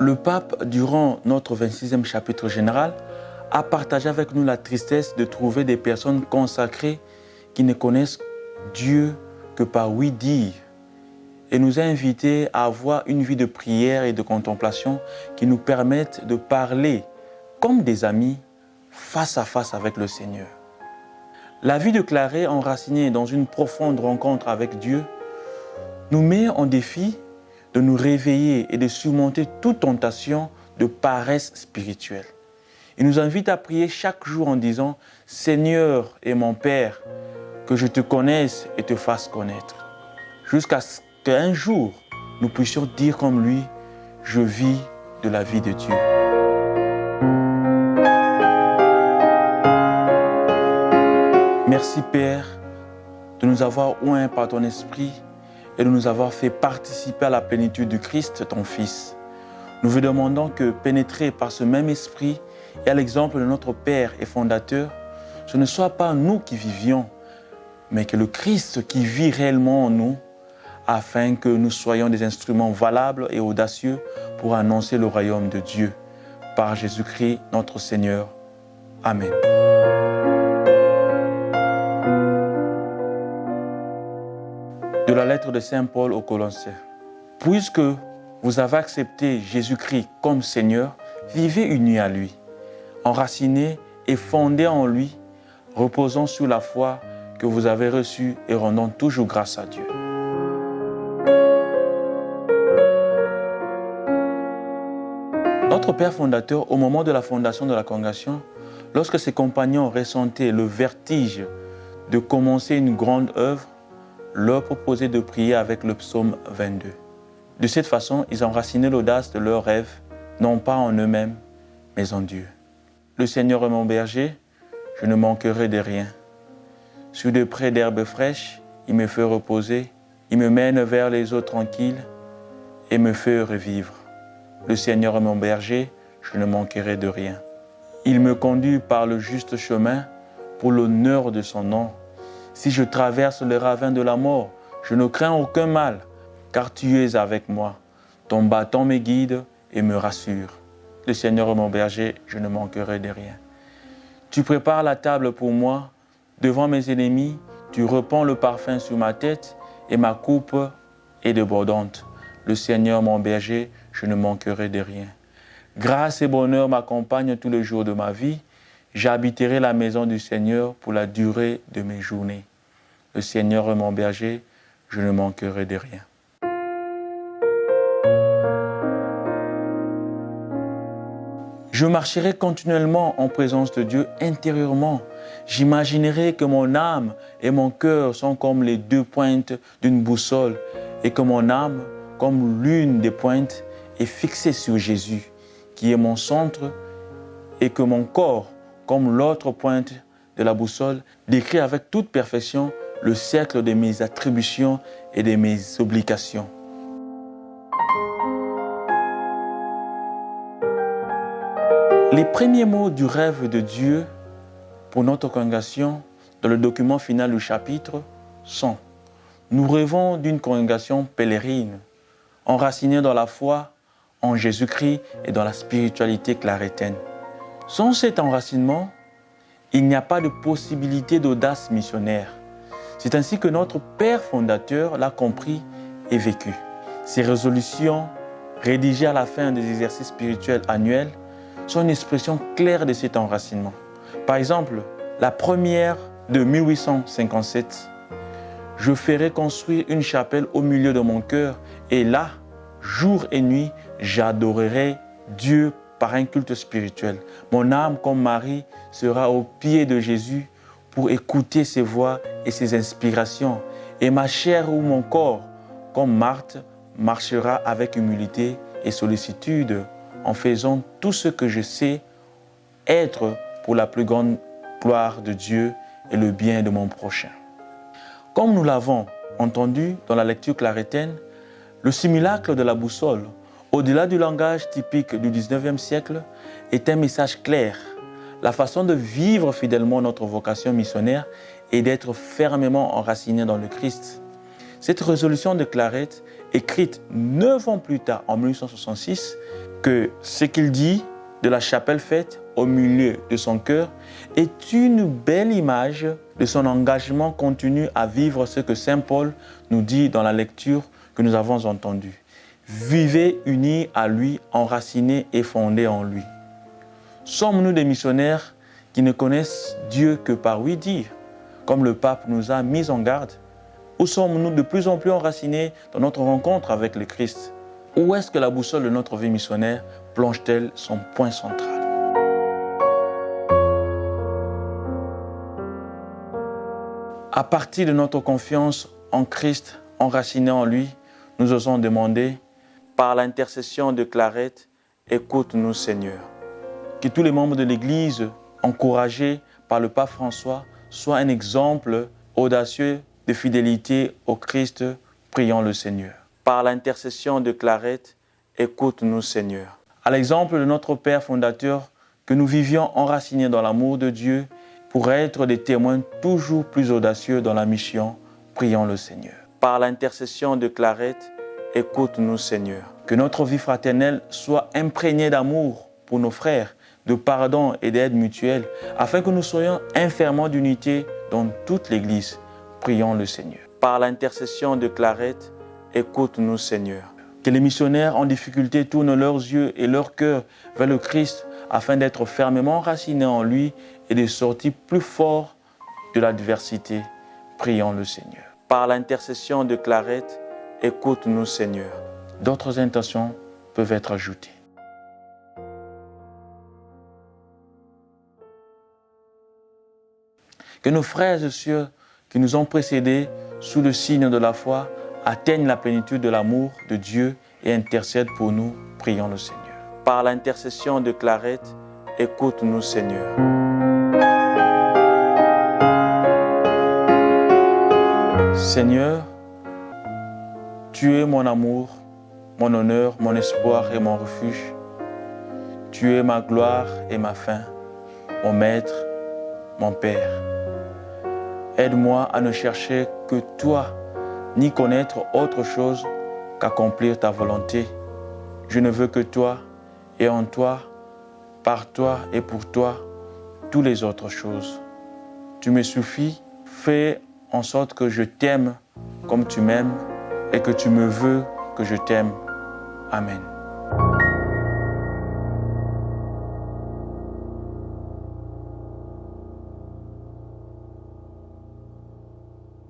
Le pape, durant notre 26e chapitre général, a partagé avec nous la tristesse de trouver des personnes consacrées qui ne connaissent Dieu que par oui-dire et nous a invités à avoir une vie de prière et de contemplation qui nous permettent de parler comme des amis face à face avec le Seigneur. La vie de Claret, enracinée dans une profonde rencontre avec Dieu, nous met en défi de nous réveiller et de surmonter toute tentation de paresse spirituelle. Il nous invite à prier chaque jour en disant « Seigneur et mon Père, que je te connaisse et te fasse connaître » jusqu'à ce qu'un jour, nous puissions dire comme lui « Je vis de la vie de Dieu ». Merci Père de nous avoir oints par ton esprit et de nous avoir fait participer à la plénitude du Christ, ton Fils. Nous vous demandons que, pénétrés par ce même esprit et à l'exemple de notre Père et fondateur, ce ne soit pas nous qui vivions, mais que le Christ qui vit réellement en nous, afin que nous soyons des instruments valables et audacieux pour annoncer le royaume de Dieu. Par Jésus-Christ, notre Seigneur. Amen. De la lettre de Saint Paul aux Colossiens. Puisque vous avez accepté Jésus-Christ comme Seigneur, vivez unis à lui, enracinés et fondés en lui, reposant sur la foi que vous avez reçue et rendant toujours grâce à Dieu. Notre Père fondateur, au moment de la fondation de la congrégation, lorsque ses compagnons ressentaient le vertige de commencer une grande œuvre, leur proposait de prier avec le psaume 22. De cette façon, ils enracinaient l'audace de leurs rêves, non pas en eux-mêmes, mais en Dieu. Le Seigneur est mon berger, je ne manquerai de rien. Sur des prés d'herbes fraîches, il me fait reposer, il me mène vers les eaux tranquilles et me fait revivre. Le Seigneur est mon berger, je ne manquerai de rien. Il me conduit par le juste chemin pour l'honneur de son nom. Si je traverse le ravin de la mort, je ne crains aucun mal, car tu es avec moi. Ton bâton me guide et me rassure. Le Seigneur est mon berger, je ne manquerai de rien. Tu prépares la table pour moi, devant mes ennemis, tu répands le parfum sur ma tête et ma coupe est débordante. Le Seigneur mon berger, je ne manquerai de rien. Grâce et bonheur m'accompagnent tous les jours de ma vie. J'habiterai la maison du Seigneur pour la durée de mes journées. Le Seigneur est mon berger, je ne manquerai de rien. Je marcherai continuellement en présence de Dieu intérieurement. J'imaginerai que mon âme et mon cœur sont comme les deux pointes d'une boussole et que mon âme, comme l'une des pointes, est fixée sur Jésus, qui est mon centre, et que mon corps, comme l'autre pointe de la boussole, décrit avec toute perfection le cercle de mes attributions et de mes obligations. Les premiers mots du rêve de Dieu pour notre congrégation dans le document final du chapitre sont « Nous rêvons d'une congrégation pèlerine, enracinée dans la foi, en Jésus-Christ et dans la spiritualité clarétaine. » Sans cet enracinement, il n'y a pas de possibilité d'audace missionnaire. C'est ainsi que notre Père fondateur l'a compris et vécu. Ses résolutions, rédigées à la fin des exercices spirituels annuels, sont une expression claire de cet enracinement. Par exemple, la première de 1857, « Je ferai construire une chapelle au milieu de mon cœur et là, jour et nuit, j'adorerai Dieu par un culte spirituel. Mon âme, comme Marie, sera au pied de Jésus pour écouter ses voix et ses inspirations. Et ma chair ou mon corps, comme Marthe, marchera avec humilité et sollicitude en faisant tout ce que je sais être pour la plus grande gloire de Dieu et le bien de mon prochain. » Comme nous l'avons entendu dans la lecture clarétaine, le simulacre de la boussole, au-delà du langage typique du 19e siècle, est un message clair. La façon de vivre fidèlement notre vocation missionnaire est d'être fermement enraciné dans le Christ. Cette résolution de Claret écrite 9 ans plus tard, en 1866, que ce qu'il dit de la chapelle faite au milieu de son cœur est une belle image de son engagement continu à vivre ce que Saint Paul nous dit dans la lecture que nous avons entendue. Vivez unis à lui, enracinés et fondés en lui. Sommes-nous des missionnaires qui ne connaissent Dieu que par oui dire, comme le pape nous a mis en garde? Ou sommes-nous de plus en plus enracinés dans notre rencontre avec le Christ? Où est-ce que la boussole de notre vie missionnaire plonge-t-elle son point central? À partir de notre confiance en Christ, enracinée en lui, nous osons demander, par l'intercession de Clarette, écoute-nous Seigneur. Que tous les membres de l'Église, encouragés par le pape François, soient un exemple audacieux de fidélité au Christ, prions le Seigneur. Par l'intercession de Clarette, écoute-nous Seigneur. À l'exemple de notre Père fondateur, que nous vivions enracinés dans l'amour de Dieu pour être des témoins toujours plus audacieux dans la mission, prions le Seigneur. Par l'intercession de Clarette, écoute-nous Seigneur. Que notre vie fraternelle soit imprégnée d'amour pour nos frères, de pardon et d'aide mutuelle, afin que nous soyons un ferment d'unité dans toute l'Église. Prions le Seigneur. Par l'intercession de Clarette, écoute-nous Seigneur. Que les missionnaires en difficulté tournent leurs yeux et leur cœur vers le Christ afin d'être fermement enracinés en lui et de sortir plus forts de l'adversité. Prions le Seigneur. Par l'intercession de Clarette, écoute-nous Seigneur. D'autres intentions peuvent être ajoutées. Que nos frères et sœurs qui nous ont précédés sous le signe de la foi atteignent la plénitude de l'amour de Dieu et intercèdent pour nous. Prions le Seigneur. Par l'intercession de Clarette, écoute-nous Seigneur. Seigneur, tu es mon amour, mon honneur, mon espoir et mon refuge. Tu es ma gloire et ma fin, mon maître, mon Père. Aide-moi à ne chercher que toi, ni connaître autre chose qu'accomplir ta volonté. Je ne veux que toi, et en toi, par toi et pour toi, toutes les autres choses. Tu me suffis, fais en sorte que je t'aime comme tu m'aimes et que tu me veux que je t'aime. Amen.